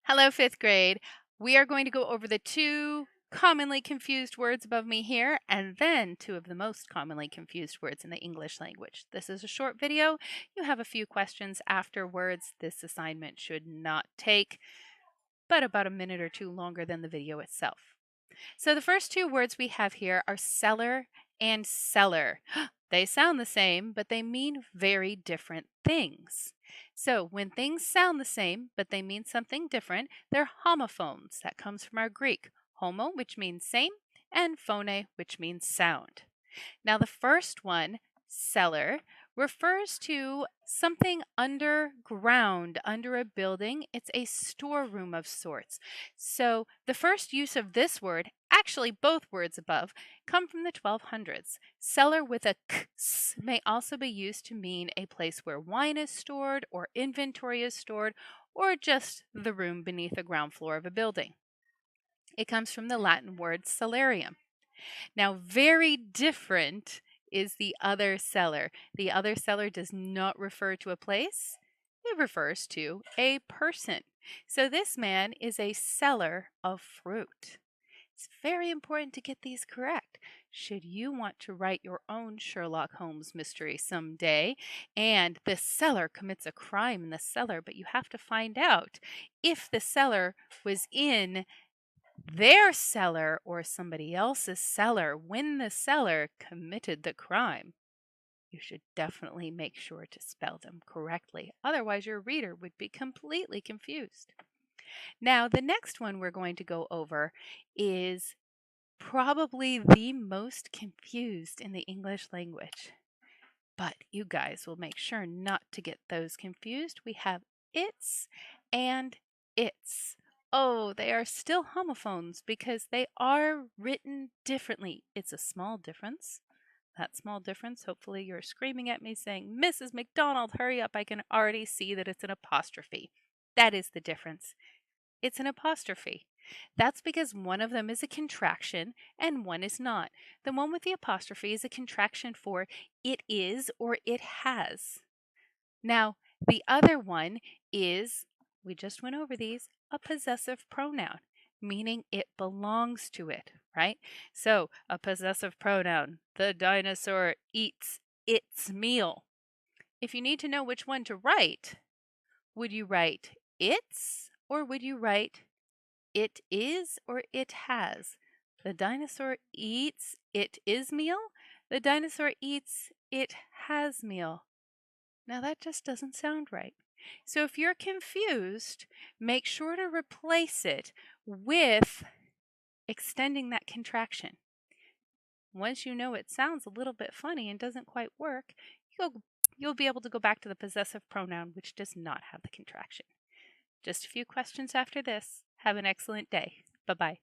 Hello, fifth grade. We are going to go over the two commonly confused words above me here, and then two of the most commonly confused words in the English language. This is a short video. You have a few questions afterwards. This assignment should not take but about a minute or two longer than the video itself. So the first two words we have here are cellar and cellar. They sound the same, but they mean very different things. So when things sound the same, but they mean something different, they're homophones. That comes from our Greek. Homo, which means same, and phone, which means sound. Now, the first one, cellar, refers to something underground, under a building. It's a storeroom of sorts. So, the first use of this word, actually both words above, come from the 1200s. Cellar with a k may also be used to mean a place where wine is stored, or inventory is stored, or just the room beneath the ground floor of a building. It comes from the Latin word cellarium. Now, very different is the other cellar. The other cellar does not refer to a place, it refers to a person. So, this man is a seller of fruit. It's very important to get these correct. Should you want to write your own Sherlock Holmes mystery someday, and the seller commits a crime in the cellar, but you have to find out if the seller was in their cellar or somebody else's cellar when the seller committed the crime, you should definitely make sure to spell them correctly. Otherwise, your reader would be completely confused. Now, the next one we're going to go over is probably the most confused in the English language. But you guys will make sure not to get those confused. We have its and its. Oh, they are still homophones because they are written differently. It's a small difference. That small difference, hopefully you're screaming at me saying, Mrs. McDonald, hurry up. I can already see that it's an apostrophe. That is the difference. It's an apostrophe. That's because one of them is a contraction and one is not. The one with the apostrophe is a contraction for it is or it has. Now, the other one is, we just went over these, a possessive pronoun, meaning it belongs to it, right? So, a possessive pronoun, the dinosaur eats its meal. If you need to know which one to write, would you write its or would you write it is or it has? The dinosaur eats it is meal. The dinosaur eats it has meal. Now that just doesn't sound right. So if you're confused, make sure to replace it with extending that contraction. Once you know it sounds a little bit funny and doesn't quite work, you'll be able to go back to the possessive pronoun, which does not have the contraction. Just a few questions after this. Have an excellent day. Bye-bye.